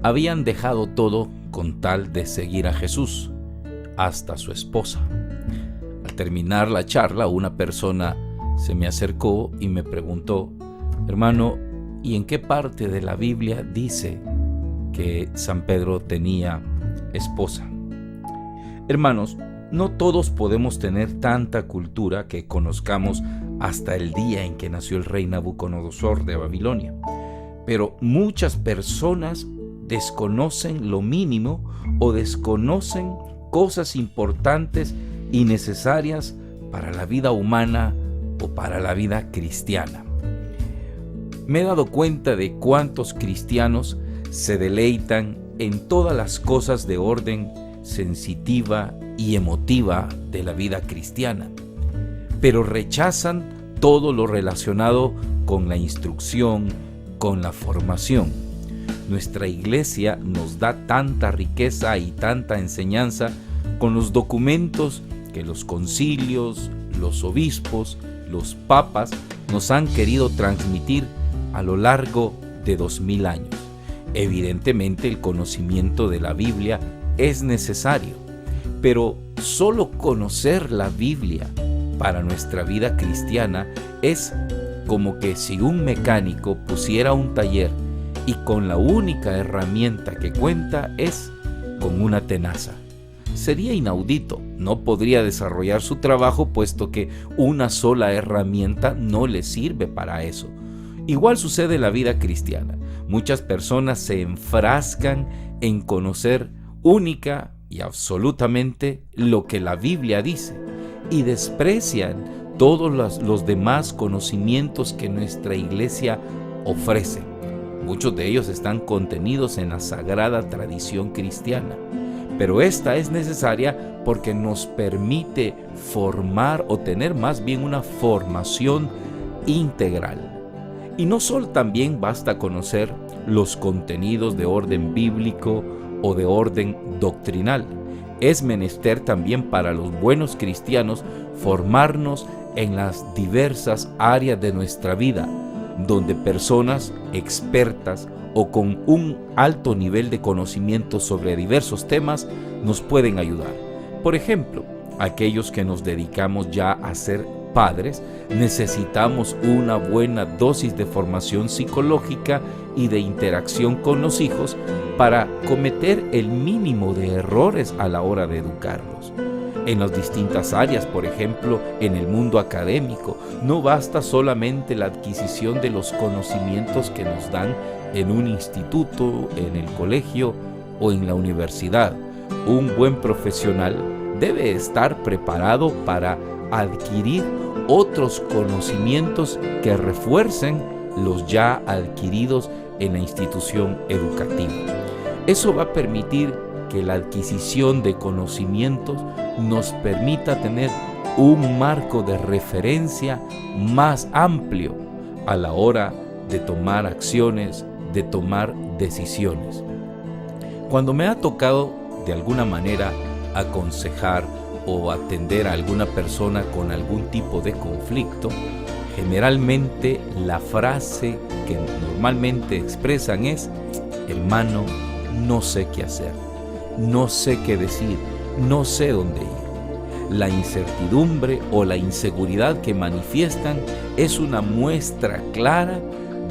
habían dejado todo con tal de seguir a Jesús, hasta su esposa. Al terminar la charla, una persona se me acercó y me preguntó: hermano, ¿y en qué parte de la Biblia dice que San Pedro tenía esposa? Hermanos, no todos podemos tener tanta cultura que conozcamos hasta el día en que nació el rey Nabucodonosor de Babilonia, pero muchas personas desconocen lo mínimo o desconocen cosas importantes y necesarias para la vida humana o para la vida cristiana. Me he dado cuenta de cuántos cristianos se deleitan en todas las cosas de orden sensitiva y emotiva de la vida cristiana, pero rechazan todo lo relacionado con la instrucción, con la formación. Nuestra iglesia nos da tanta riqueza y tanta enseñanza con los documentos que los concilios, los obispos, los papas nos han querido transmitir a lo largo de 2000 años. Evidentemente el conocimiento de la Biblia es necesario, pero solo conocer la Biblia para nuestra vida cristiana es como que si un mecánico pusiera un taller y con la única herramienta que cuenta es con una tenaza. Sería inaudito, no podría desarrollar su trabajo puesto que una sola herramienta no le sirve para eso. Igual sucede en la vida cristiana. Muchas personas se enfrascan en conocer única y absolutamente lo que la Biblia dice y desprecian todos los demás conocimientos que nuestra iglesia ofrece. Muchos de ellos están contenidos en la sagrada tradición cristiana, pero esta es necesaria porque nos permite formar o tener más bien una formación integral. Y no solo también basta conocer los contenidos de orden bíblico o de orden doctrinal. Es menester también para los buenos cristianos formarnos en las diversas áreas de nuestra vida, donde personas expertas o con un alto nivel de conocimiento sobre diversos temas nos pueden ayudar. Por ejemplo, aquellos que nos dedicamos ya a ser padres, necesitamos una buena dosis de formación psicológica y de interacción con los hijos para cometer el mínimo de errores a la hora de educarlos. En las distintas áreas, por ejemplo, en el mundo académico, no basta solamente la adquisición de los conocimientos que nos dan en un instituto, en el colegio o en la universidad. Un buen profesional debe estar preparado para adquirir otros conocimientos que refuercen los ya adquiridos en la institución educativa. Eso va a permitir que la adquisición de conocimientos nos permita tener un marco de referencia más amplio a la hora de tomar acciones, de tomar decisiones. Cuando me ha tocado de alguna manera aconsejar o atender a alguna persona con algún tipo de conflicto, generalmente la frase que normalmente expresan es: hermano, no sé qué hacer, no sé qué decir, no sé dónde ir. La incertidumbre o la inseguridad que manifiestan es una muestra clara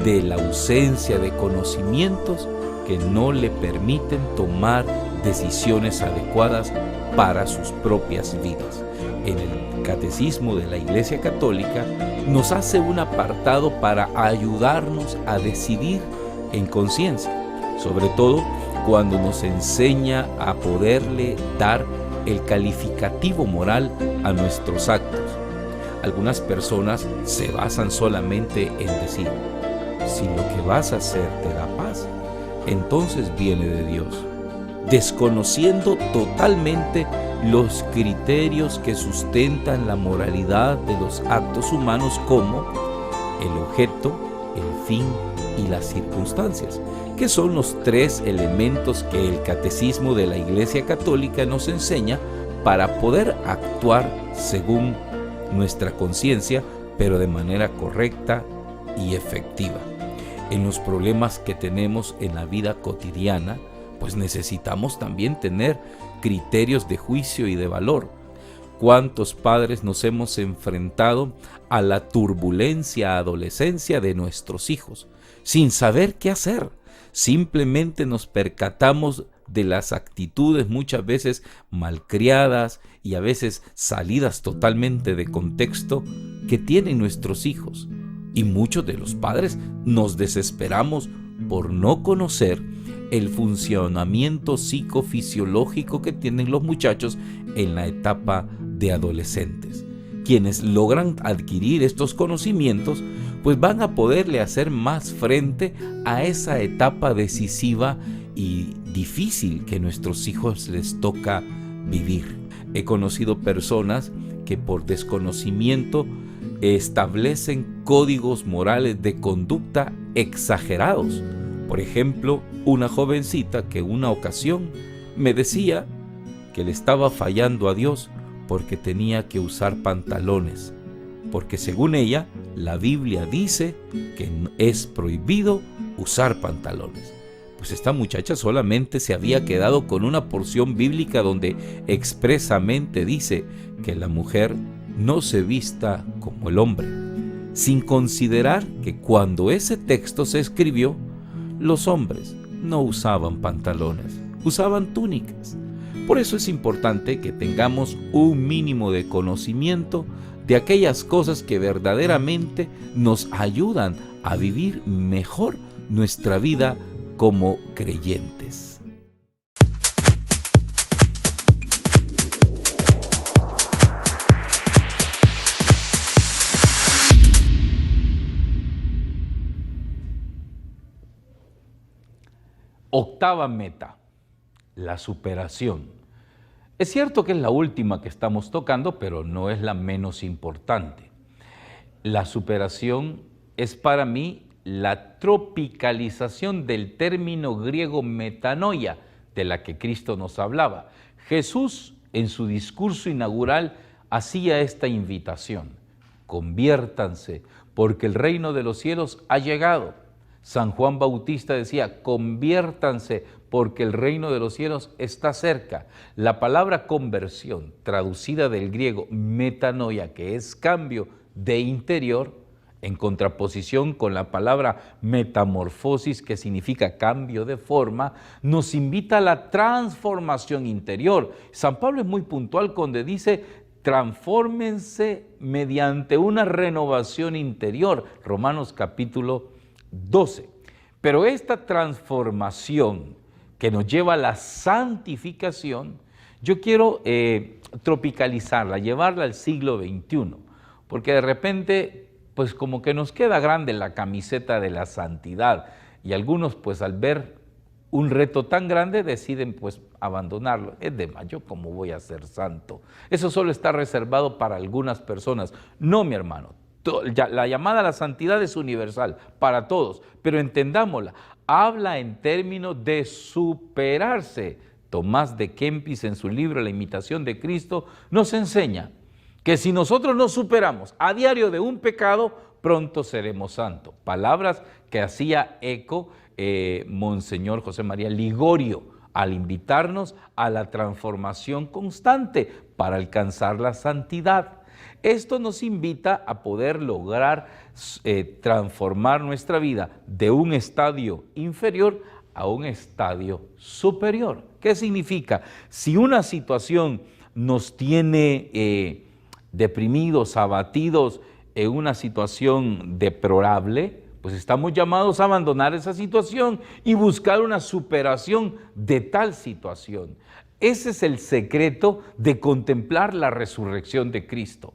de la ausencia de conocimientos que no le permiten tomar decisiones adecuadas para sus propias vidas. En el Catecismo de la Iglesia Católica nos hace un apartado para ayudarnos a decidir en conciencia, sobre todo cuando nos enseña a poderle dar el calificativo moral a nuestros actos. Algunas personas se basan solamente en decir: si lo que vas a hacer te da paz, entonces viene de Dios, desconociendo totalmente los criterios que sustentan la moralidad de los actos humanos, como el objeto, el fin y las circunstancias, que son los tres elementos que el Catecismo de la Iglesia Católica nos enseña para poder actuar según nuestra conciencia, pero de manera correcta y efectiva. En los problemas que tenemos en la vida cotidiana, pues necesitamos también tener criterios de juicio y de valor. ¿Cuántos padres nos hemos enfrentado a la turbulencia adolescencia de nuestros hijos sin saber qué hacer? Simplemente nos percatamos de las actitudes muchas veces malcriadas y a veces salidas totalmente de contexto que tienen nuestros hijos. Y muchos de los padres nos desesperamos por no conocer el funcionamiento psicofisiológico que tienen los muchachos en la etapa de adolescentes. Quienes logran adquirir estos conocimientos, pues van a poderle hacer más frente a esa etapa decisiva y difícil que nuestros hijos les toca vivir. He conocido personas que por desconocimiento establecen códigos morales de conducta exagerados. Por ejemplo, una jovencita que una ocasión me decía que le estaba fallando a Dios porque tenía que usar pantalones, porque según ella, la Biblia dice que es prohibido usar pantalones. Pues esta muchacha solamente se había quedado con una porción bíblica donde expresamente dice que la mujer no se vista como el hombre, sin considerar que cuando ese texto se escribió, los hombres no usaban pantalones, usaban túnicas. Por eso es importante que tengamos un mínimo de conocimiento de aquellas cosas que verdaderamente nos ayudan a vivir mejor nuestra vida como creyentes. Octava meta, la superación. Es cierto que es la última que estamos tocando, pero no es la menos importante. La superación es para mí la tropicalización del término griego metanoia, de la que Cristo nos hablaba. Jesús, en su discurso inaugural, hacía esta invitación: conviértanse, porque el reino de los cielos ha llegado. San Juan Bautista decía: conviértanse, porque el reino de los cielos está cerca. La palabra conversión, traducida del griego metanoia, que es cambio de interior, en contraposición con la palabra metamorfosis, que significa cambio de forma, nos invita a la transformación interior. San Pablo es muy puntual cuando dice: transfórmense mediante una renovación interior. Romanos capítulo 12. Pero esta transformación que nos lleva a la santificación, yo quiero tropicalizarla, llevarla al siglo XXI, porque de repente, pues como que nos queda grande la camiseta de la santidad, y algunos pues al ver un reto tan grande deciden pues abandonarlo. Es de más, ¿yo cómo voy a ser santo? Eso solo está reservado para algunas personas. No, mi hermano. La llamada a la santidad es universal, para todos, pero entendámosla, habla en términos de superarse. Tomás de Kempis, en su libro La imitación de Cristo, nos enseña que si nosotros nos superamos a diario de un pecado, pronto seremos santos. Palabras que hacía eco Monseñor José María Ligorio al invitarnos a la transformación constante para alcanzar la santidad. Esto nos invita a poder lograr transformar nuestra vida de un estadio inferior a un estadio superior. ¿Qué significa? Si una situación nos tiene deprimidos, abatidos, en una situación deplorable, pues estamos llamados a abandonar esa situación y buscar una superación de tal situación. Ese es el secreto de contemplar la resurrección de Cristo.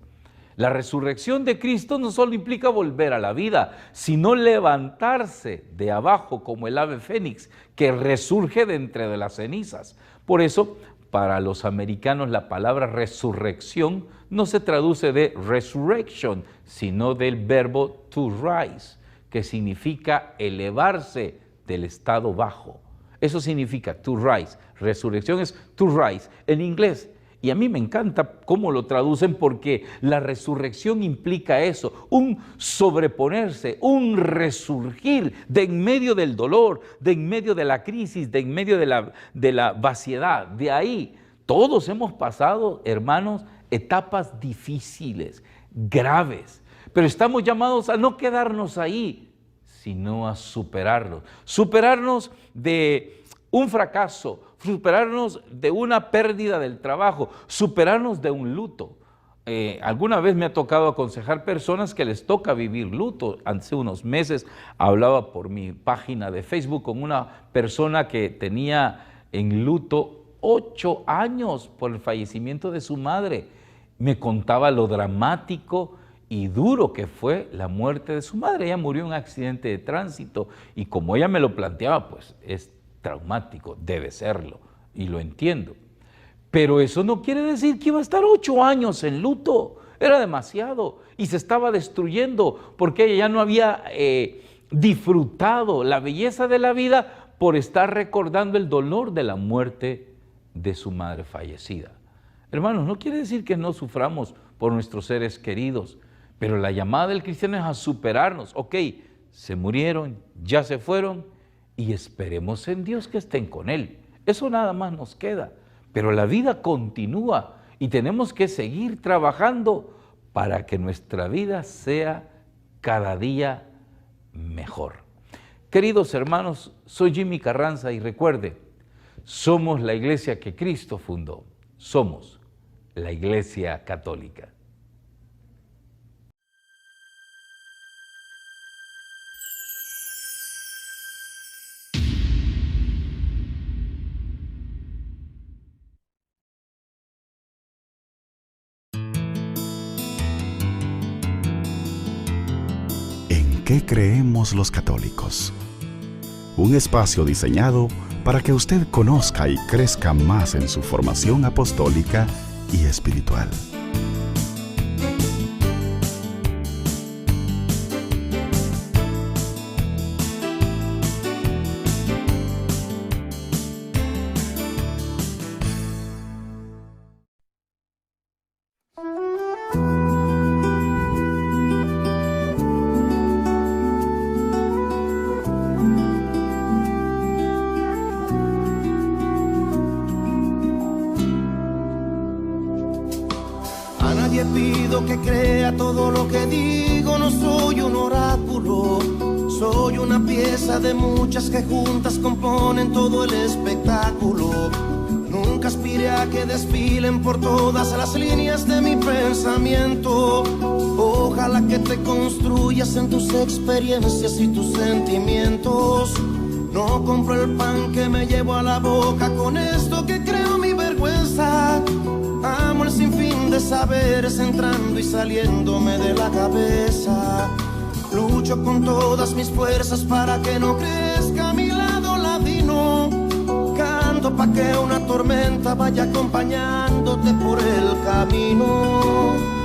La resurrección de Cristo no solo implica volver a la vida, sino levantarse de abajo como el ave fénix, que resurge de entre de las cenizas. Por eso, para los americanos, la palabra resurrección no se traduce de resurrection, sino del verbo to rise, que significa elevarse del estado bajo. Eso significa to rise. Resurrección es to rise en inglés. Y a mí me encanta cómo lo traducen, porque la resurrección implica eso, un sobreponerse, un resurgir de en medio del dolor, de en medio de la crisis, de en medio de la vaciedad. De ahí, todos hemos pasado, hermanos, etapas difíciles, graves, pero estamos llamados a no quedarnos ahí, sino a superarlos. Superarnos de un fracaso, superarnos de una pérdida del trabajo, superarnos de un luto. Alguna vez me ha tocado aconsejar personas que les toca vivir luto. Hace unos meses hablaba por mi página de Facebook con una persona que tenía en luto 8 años por el fallecimiento de su madre. Me contaba lo dramático y duro que fue la muerte de su madre. Ella murió en un accidente de tránsito y como ella me lo planteaba, pues es traumático, debe serlo, y lo entiendo. Pero eso no quiere decir que iba a estar 8 años en luto. Era demasiado y se estaba destruyendo porque ella ya no había disfrutado la belleza de la vida por estar recordando el dolor de la muerte de su madre fallecida. Hermanos, no quiere decir que no suframos por nuestros seres queridos, pero la llamada del cristiano es a superarnos. Ok, se murieron, ya se fueron, y esperemos en Dios que estén con Él. Eso nada más nos queda, pero la vida continúa y tenemos que seguir trabajando para que nuestra vida sea cada día mejor. Queridos hermanos, soy Jimmy Carranza y recuerde, somos la iglesia que Cristo fundó, somos la Iglesia Católica. ¿En qué creemos los católicos? Un espacio diseñado para que usted conozca y crezca más en su formación apostólica y espiritual. Pido que crea todo lo que digo, no soy un oráculo, soy una pieza de muchas que juntas componen todo el espectáculo. Nunca aspiré a que desfilen por todas las líneas de mi pensamiento. Ojalá que te construyas en tus experiencias y tus sentimientos. No compro el pan que me llevo a la boca, con esto que creo mi vergüenza. Amo el sinfín de saberes entrando y saliéndome de la cabeza. Lucho con todas mis fuerzas para que no crezca mi lado ladino. Canto pa' que una tormenta vaya acompañándote por el camino.